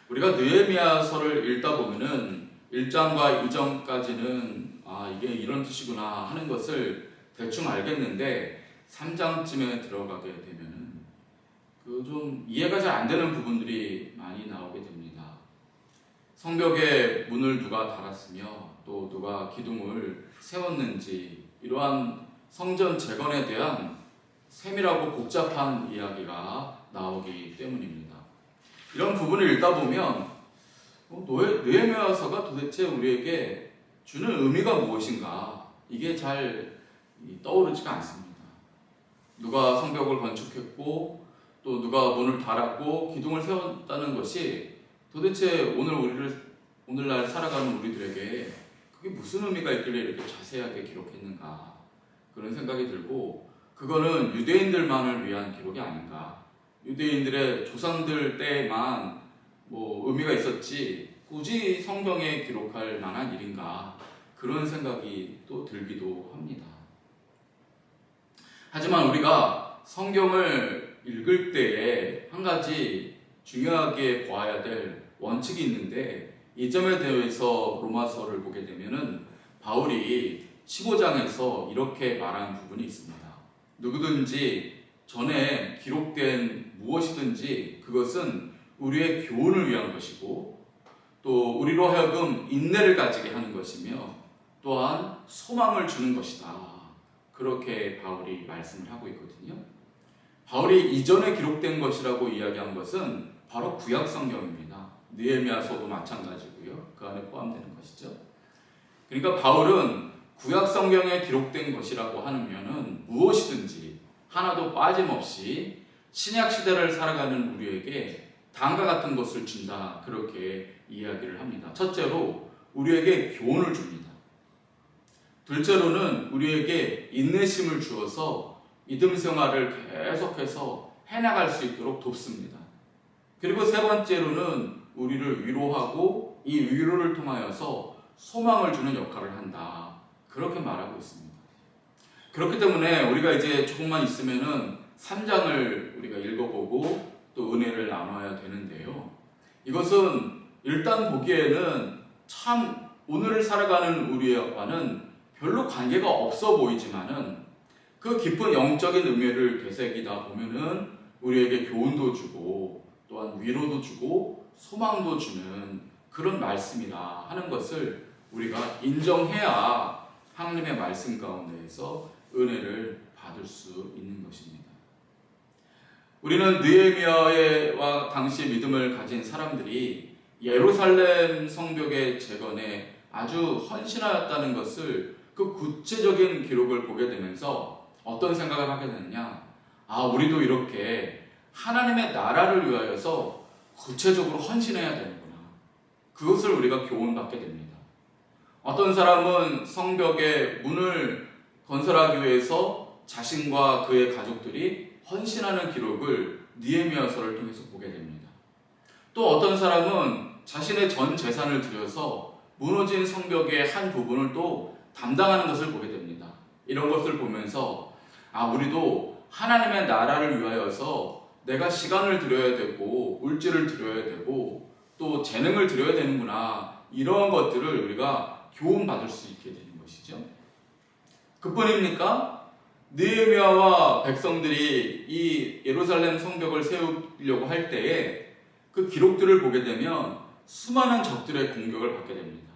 우리가 느헤미야서를 읽다 보면은 1장과 2장까지는 이게 이런 뜻이구나 하는 것을 대충 알겠는데 3장쯤에 들어가게 되면은 그 좀 이해가 잘 안 되는 부분들이 많이 나오게 됩니다. 성벽에 문을 누가 달았으며 또 누가 기둥을 세웠는지 이러한 성전 재건에 대한 세밀하고 복잡한 이야기가 나오기 때문입니다. 이런 부분을 읽다 보면 느헤미야서가 도대체 우리에게 주는 의미가 무엇인가 이게 잘 떠오르지가 않습니다. 누가 성벽을 건축했고 또 누가 문을 달았고 기둥을 세웠다는 것이 도대체 오늘날 살아가는 우리들에게 그게 무슨 의미가 있길래 이렇게 자세하게 기록했는가 그런 생각이 들고 그거는 유대인들만을 위한 기록이 아닌가. 유대인들의 조상들 때만 의미가 있었지 굳이 성경에 기록할 만한 일인가 그런 생각이 또 들기도 합니다. 하지만 우리가 성경을 읽을 때에 한 가지 중요하게 보아야 될 원칙이 있는데 이 점에 대해서 로마서를 보게 되면은 바울이 15장에서 이렇게 말한 부분이 있습니다. 누구든지 전에 기록된 무엇이든지 그것은 우리의 교훈을 위한 것이고 또 우리로 하여금 인내를 가지게 하는 것이며 또한 소망을 주는 것이다. 그렇게 바울이 말씀을 하고 있거든요. 바울이 이전에 기록된 것이라고 이야기한 것은 바로 구약 성경입니다. 느헤미야서도 마찬가지고요. 그 안에 포함되는 것이죠. 그러니까 바울은 구약 성경에 기록된 것이라고 하면은 무엇이든지 하나도 빠짐없이 신약 시대를 살아가는 우리에게 다음과 같은 것을 준다. 그렇게 이야기를 합니다. 첫째로 우리에게 교훈을 줍니다. 둘째로는 우리에게 인내심을 주어서 믿음 생활을 계속해서 해나갈 수 있도록 돕습니다. 그리고 세 번째로는 우리를 위로하고 이 위로를 통하여서 소망을 주는 역할을 한다. 그렇게 말하고 있습니다. 그렇기 때문에 우리가 이제 조금만 있으면은 3장을 우리가 읽어보고 또 은혜를 나눠야 되는데요. 이것은 일단 보기에는 참 오늘을 살아가는 우리와는 별로 관계가 없어 보이지만은 그 깊은 영적인 의미를 되새기다 보면은 우리에게 교훈도 주고 또한 위로도 주고 소망도 주는 그런 말씀이다 하는 것을 우리가 인정해야 하나님의 말씀 가운데에서 은혜를 받을 수 있는 것입니다. 우리는 느헤미야와 당시 믿음을 가진 사람들이 예루살렘 성벽의 재건에 아주 헌신하였다는 것을 그 구체적인 기록을 보게 되면서 어떤 생각을 하게 되느냐? 우리도 이렇게 하나님의 나라를 위하여서 구체적으로 헌신해야 되는구나. 그것을 우리가 교훈받게 됩니다. 어떤 사람은 성벽의 문을 건설하기 위해서 자신과 그의 가족들이 헌신하는 기록을 느헤미야서를 통해서 보게 됩니다. 또 어떤 사람은 자신의 전 재산을 들여서 무너진 성벽의 한 부분을 또 담당하는 것을 보게 됩니다. 이런 것을 보면서 우리도 하나님의 나라를 위하여서 내가 시간을 들여야 되고 물질을 들여야 되고 또 재능을 들여야 되는구나 이런 것들을 우리가 교훈받을 수 있게 되는 것이죠. 그뿐입니까? 느헤미야와 백성들이 이 예루살렘 성벽을 세우려고 할 때에 그 기록들을 보게 되면 수많은 적들의 공격을 받게 됩니다.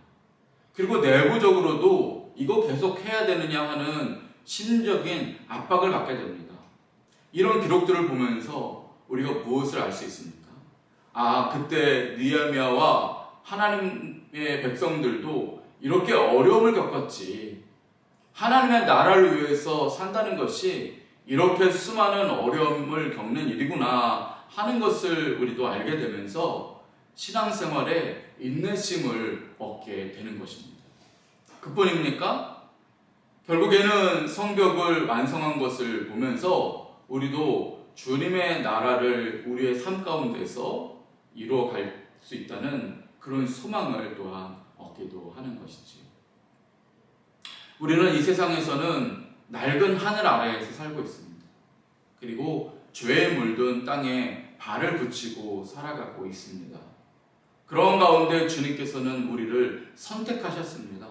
그리고 내부적으로도 이거 계속 해야 되느냐 하는 심리적인 압박을 받게 됩니다. 이런 기록들을 보면서 우리가 무엇을 알 수 있습니까? 그때 느헤미야와 하나님의 백성들도 이렇게 어려움을 겪었지. 하나님의 나라를 위해서 산다는 것이 이렇게 수많은 어려움을 겪는 일이구나 하는 것을 우리도 알게 되면서 신앙생활에 인내심을 얻게 되는 것입니다. 그뿐입니까? 결국에는 성벽을 완성한 것을 보면서 우리도 주님의 나라를 우리의 삶 가운데서 이루어갈 수 있다는 그런 소망을 또한 얻기도 하는 것이지. 우리는 이 세상에서는 낡은 하늘 아래에서 살고 있습니다. 그리고 죄에 물든 땅에 발을 붙이고 살아가고 있습니다. 그런 가운데 주님께서는 우리를 선택하셨습니다.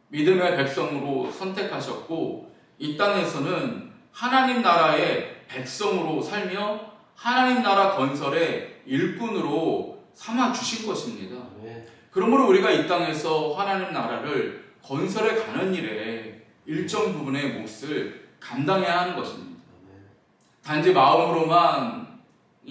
믿음의 백성으로 선택하셨고 이 땅에서는 하나님 나라의 백성으로 살며 하나님 나라 건설의 일꾼으로 삼아 주신 것입니다. 그러므로 우리가 이 땅에서 하나님 나라를 건설해 가는 일에 일정 부분의 몫을 감당해야 하는 것입니다. 단지 마음으로만이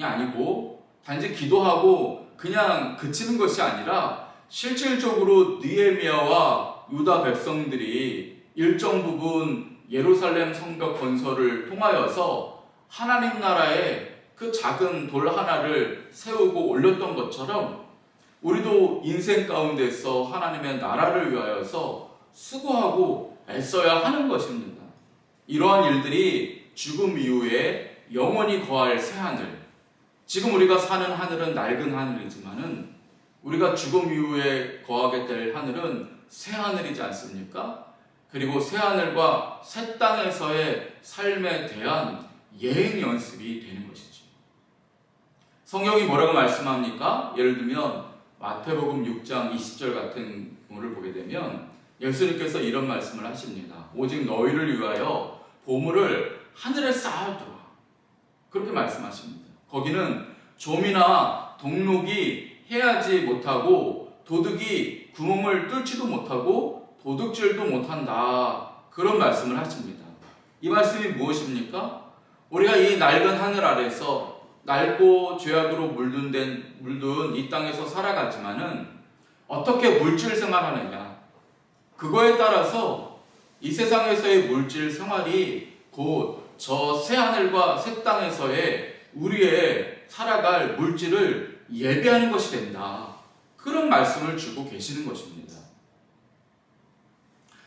아니고 단지 기도하고 그냥 그치는 것이 아니라 실질적으로 느헤미야와 유다 백성들이 일정 부분 예루살렘 성벽 건설을 통하여서 하나님 나라의 그 작은 돌 하나를 세우고 올렸던 것처럼 우리도 인생 가운데서 하나님의 나라를 위하여서 수고하고 애써야 하는 것입니다. 이러한 일들이 죽음 이후에 영원히 거할 새하늘, 지금 우리가 사는 하늘은 낡은 하늘이지만은 우리가 죽음 이후에 거하게 될 하늘은 새하늘이지 않습니까? 그리고 새하늘과 새 땅에서의 삶에 대한 예행 연습이 되는 것이죠. 성경이 뭐라고 말씀합니까? 예를 들면 마태복음 6장 20절 같은 경우를 보게 되면 예수님께서 이런 말씀을 하십니다. 오직 너희를 위하여 보물을 하늘에 쌓아두라. 그렇게 말씀하십니다. 거기는 좀이나 동록이 해하지 못하고 도둑이 구멍을 뚫지도 못하고 도둑질도 못한다. 그런 말씀을 하십니다. 이 말씀이 무엇입니까? 우리가 이 낡은 하늘 아래서 낡고 죄악으로 물든 이 땅에서 살아가지만은 어떻게 물질 생활하느냐, 그거에 따라서 이 세상에서의 물질 생활이 곧 저 새하늘과 새 땅에서의 우리의 살아갈 물질을 예배하는 것이 된다. 그런 말씀을 주고 계시는 것입니다.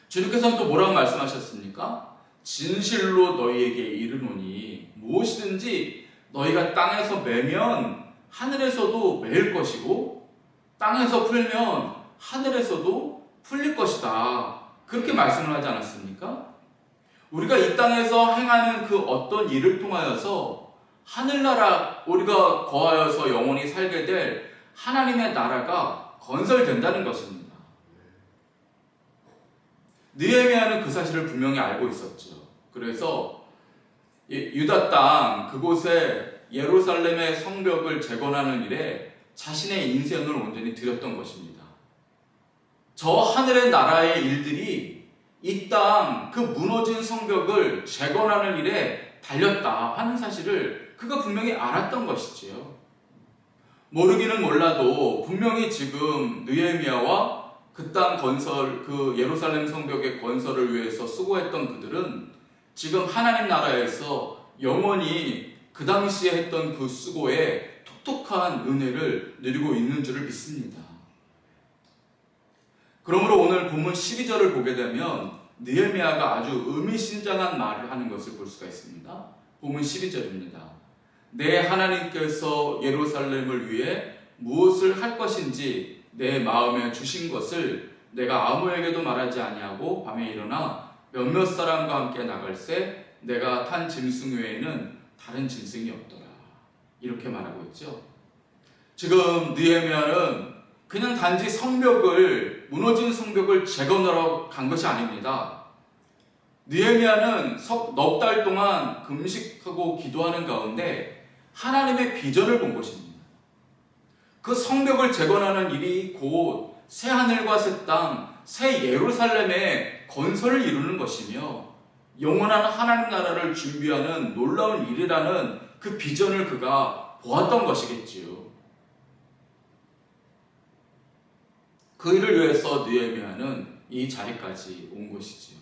주님께서는 또 뭐라고 말씀하셨습니까? 진실로 너희에게 이르노니 무엇이든지 너희가 땅에서 매면 하늘에서도 매일 것이고 땅에서 풀면 하늘에서도 풀릴 것이다. 그렇게 말씀을 하지 않았습니까? 우리가 이 땅에서 행하는 그 어떤 일을 통하여서 하늘나라, 우리가 거하여서 영원히 살게 될 하나님의 나라가 건설된다는 것입니다. 느헤미야는 그 사실을 분명히 알고 있었죠. 그래서 유다 땅 그곳에 예루살렘의 성벽을 재건하는 일에 자신의 인생을 온전히 들였던 것입니다. 저 하늘의 나라의 일들이 이 땅 그 무너진 성벽을 재건하는 일에 달렸다 하는 사실을 그가 분명히 알았던 것이지요. 모르기는 몰라도 분명히 지금 느헤미야와 그 땅 건설, 그 예루살렘 성벽의 건설을 위해서 수고했던 그들은 지금 하나님 나라에서 영원히 그 당시에 했던 그 수고에 톡톡한 은혜를 누리고 있는 줄을 믿습니다. 그러므로 오늘 본문 12절을 보게 되면 느헤미야가 아주 의미심장한 말을 하는 것을 볼 수가 있습니다. 본문 12절입니다. 내 하나님께서 예루살렘을 위해 무엇을 할 것인지 내 마음에 주신 것을 내가 아무에게도 말하지 아니하고 밤에 일어나 몇몇 사람과 함께 나갈새 내가 탄 짐승 외에는 다른 짐승이 없더라. 이렇게 말하고 있죠. 지금 느헤미야는 그냥 단지 무너진 성벽을 재건하러 간 것이 아닙니다. 느헤미야는 넉 달 동안 금식하고 기도하는 가운데 하나님의 비전을 본 것입니다. 그 성벽을 재건하는 일이 곧 새 하늘과 새 땅, 새 예루살렘의 건설을 이루는 것이며 영원한 하나님 나라를 준비하는 놀라운 일이라는 그 비전을 그가 보았던 것이겠지요. 그 일을 위해서 느헤미야는 이 자리까지 온 것이지요.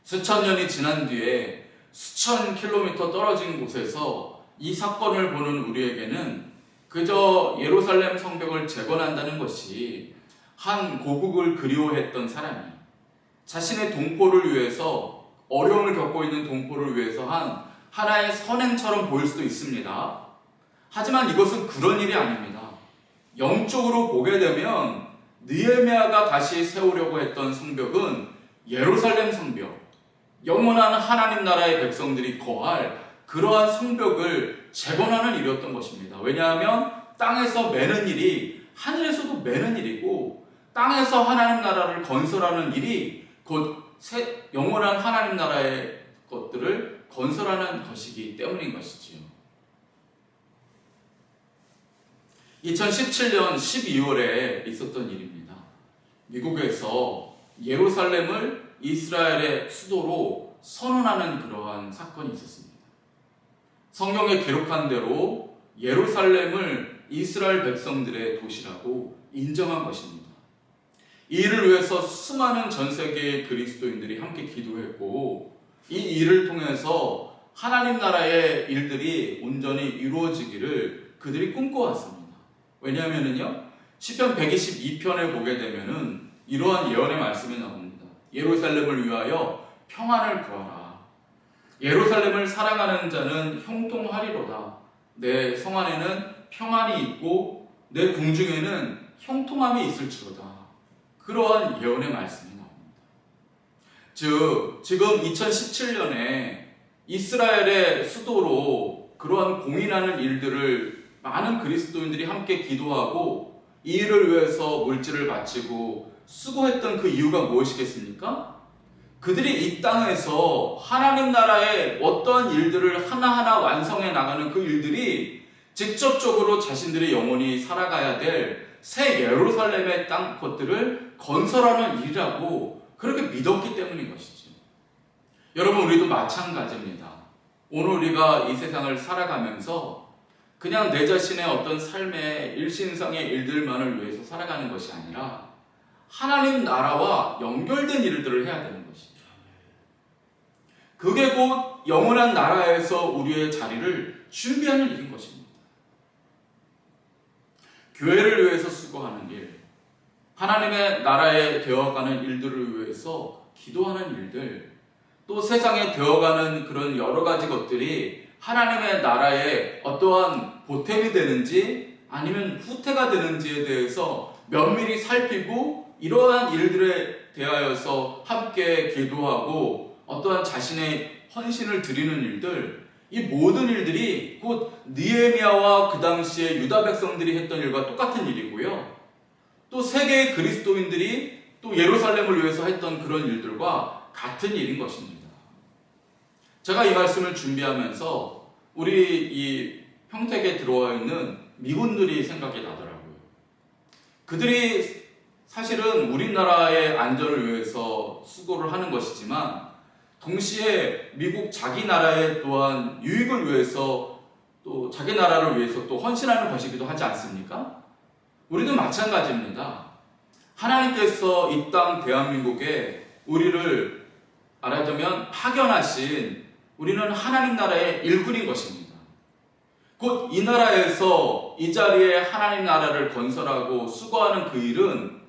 수천 년이 지난 뒤에 수천 킬로미터 떨어진 곳에서 이 사건을 보는 우리에게는 그저 예루살렘 성벽을 재건한다는 것이 한 고국을 그리워했던 사람이 자신의 동포를 위해서, 어려움을 겪고 있는 동포를 위해서 한 하나의 선행처럼 보일 수도 있습니다. 하지만 이것은 그런 일이 아닙니다. 영적으로 보게 되면 느헤미야가 다시 세우려고 했던 성벽은 예루살렘 성벽, 영원한 하나님 나라의 백성들이 거할 그러한 성벽을 재건하는 일이었던 것입니다. 왜냐하면 땅에서 매는 일이 하늘에서도 매는 일이고 땅에서 하나님 나라를 건설하는 일이 곧 영원한 하나님 나라의 것들을 건설하는 것이기 때문인 것이지요. 2017년 12월에 있었던 일입니다. 미국에서 예루살렘을 이스라엘의 수도로 선언하는 그러한 사건이 있었습니다. 성경에 기록한 대로 예루살렘을 이스라엘 백성들의 도시라고 인정한 것입니다. 이 일을 위해서 수많은 전 세계의 그리스도인들이 함께 기도했고, 이 일을 통해서 하나님 나라의 일들이 온전히 이루어지기를 그들이 꿈꿔왔습니다. 왜냐하면요, 시편 122편을 보게 되면은 이러한 예언의 말씀이 나옵니다. 예루살렘을 위하여 평안을 구하라. 예루살렘을 사랑하는 자는 형통하리로다. 내 성 안에는 평안이 있고 내 궁중에는 형통함이 있을지로다. 그러한 예언의 말씀이 나옵니다. 즉, 지금 2017년에 이스라엘의 수도로 그러한 공인하는 일들을 많은 그리스도인들이 함께 기도하고 이 일을 위해서 물질을 바치고 수고했던 그 이유가 무엇이겠습니까? 그들이 이 땅에서 하나님 나라의 어떠한 일들을 하나하나 완성해 나가는 그 일들이 직접적으로 자신들이 영원히 살아가야 될 새 예루살렘의 땅 것들을 건설하는 일이라고 그렇게 믿었기 때문인 것이죠. 여러분, 우리도 마찬가지입니다. 오늘 우리가 이 세상을 살아가면서 그냥 내 자신의 어떤 삶의 일신상의 일들만을 위해서 살아가는 것이 아니라 하나님 나라와 연결된 일들을 해야 되는 것이죠. 그게 곧 영원한 나라에서 우리의 자리를 준비하는 일인 것입니다. 교회를 위해서 수고하는 일, 하나님의 나라에 되어가는 일들을 위해서 기도하는 일들, 또 세상에 되어가는 그런 여러 가지 것들이 하나님의 나라에 어떠한 보탬이 되는지 아니면 후퇴가 되는지에 대해서 면밀히 살피고 이러한 일들에 대하여서 함께 기도하고 어떠한 자신의 헌신을 드리는 일들, 이 모든 일들이 곧 느헤미야와 그 당시에 유다 백성들이 했던 일과 똑같은 일이고요. 또 세계의 그리스도인들이 또 예루살렘을 위해서 했던 그런 일들과 같은 일인 것입니다. 제가 이 말씀을 준비하면서 우리 이 평택에 들어와 있는 미군들이 생각이 나더라고요. 그들이 사실은 우리나라의 안전을 위해서 수고를 하는 것이지만 동시에 미국 자기 나라의 또한 유익을 위해서 또 자기 나라를 위해서 또 헌신하는 것이기도 하지 않습니까? 우리도 마찬가지입니다. 하나님께서 이 땅 대한민국에 우리를 말하자면 파견하신 우리는 하나님 나라의 일꾼인 것입니다. 곧 이 나라에서 이 자리에 하나님 나라를 건설하고 수고하는 그 일은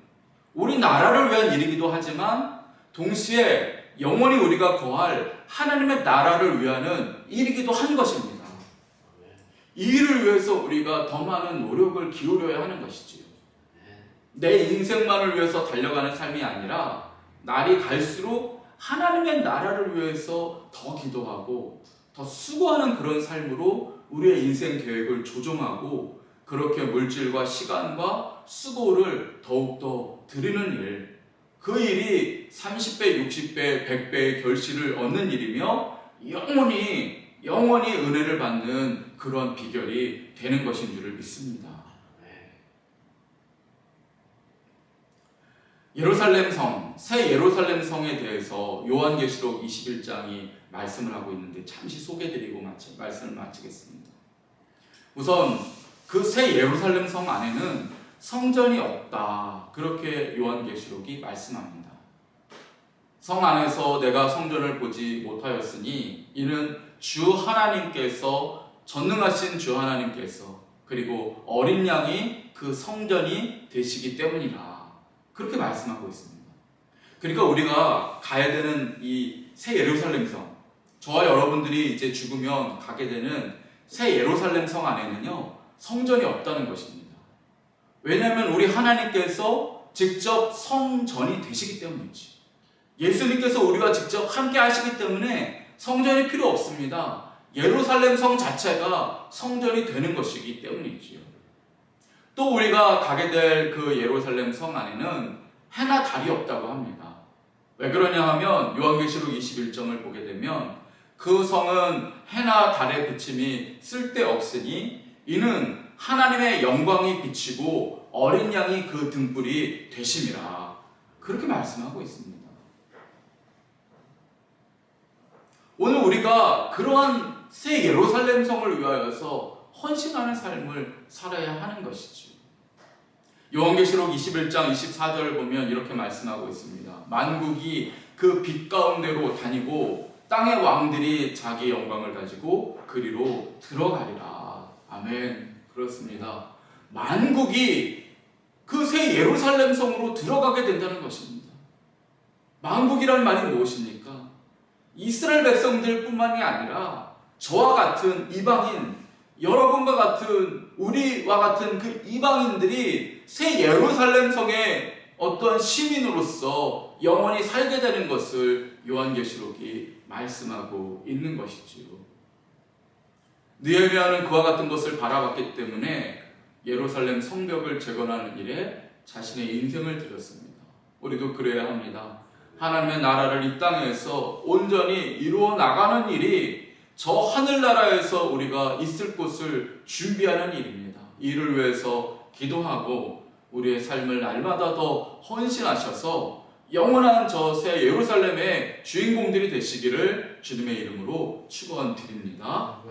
우리 나라를 위한 일이기도 하지만 동시에 영원히 우리가 거할 하나님의 나라를 위하는 일이기도 한 것입니다. 이 일을 위해서 우리가 더 많은 노력을 기울여야 하는 것이지요. 내 인생만을 위해서 달려가는 삶이 아니라 날이 갈수록 하나님의 나라를 위해서 더 기도하고 더 수고하는 그런 삶으로 우리의 인생 계획을 조정하고 그렇게 물질과 시간과 수고를 더욱더 드리는 일, 그 일이 30배, 60배, 100배의 결실을 얻는 일이며 영원히 은혜를 받는 그런 비결이 되는 것인 줄을 믿습니다. 예루살렘 성, 새 예루살렘 성에 대해서 요한계시록 21장이 말씀을 하고 있는데 잠시 소개드리고 말씀을 마치겠습니다. 우선 그 새 예루살렘 성 안에는 성전이 없다, 그렇게 요한계시록이 말씀합니다. 성 안에서 내가 성전을 보지 못하였으니 이는 주 하나님께서, 전능하신 주 하나님께서, 그리고 어린 양이 그 성전이 되시기 때문이라, 그렇게 말씀하고 있습니다. 그러니까 우리가 가야 되는 이 새 예루살렘 성, 저와 여러분들이 이제 죽으면 가게 되는 새 예루살렘 성 안에는요, 성전이 없다는 것입니다. 왜냐하면 우리 하나님께서 직접 성전이 되시기 때문이지. 예수님께서 우리와 직접 함께 하시기 때문에 성전이 필요 없습니다. 예루살렘 성 자체가 성전이 되는 것이기 때문이지요. 또 우리가 가게 될 그 예루살렘 성 안에는 해나 달이 없다고 합니다. 왜 그러냐 하면 요한계시록 21장을 보게 되면 그 성은 해나 달의 비침이 쓸데없으니 이는 하나님의 영광이 비치고 어린 양이 그 등불이 되심이라, 그렇게 말씀하고 있습니다. 오늘 우리가 그러한 새 예루살렘 성을 위하여서 헌신하는 삶을 살아야 하는 것이죠. 요한계시록 21장 24절을 보면 이렇게 말씀하고 있습니다. 만국이 그 빛 가운데로 다니고 땅의 왕들이 자기 영광을 가지고 그리로 들어가리라. 아멘. 그렇습니다. 만국이 그 새 예루살렘 성으로 들어가게 된다는 것입니다. 만국이란 말이 무엇입니까? 이스라엘 백성들 뿐만이 아니라 저와 같은 이방인, 여러분과 같은 우리와 같은 그 이방인들이 새 예루살렘 성의 어떤 시민으로서 영원히 살게 되는 것을 요한계시록이 말씀하고 있는 것이지요. 느헤미야는 그와 같은 것을 바라봤기 때문에 예루살렘 성벽을 재건하는 일에 자신의 인생을 들였습니다. 우리도 그래야 합니다. 하나님의 나라를 이 땅에서 온전히 이루어 나가는 일이 저 하늘나라에서 우리가 있을 곳을 준비하는 일입니다. 이를 위해서 기도하고 우리의 삶을 날마다 더 헌신하셔서 영원한 저 새 예루살렘의 주인공들이 되시기를 주님의 이름으로 축원드립니다.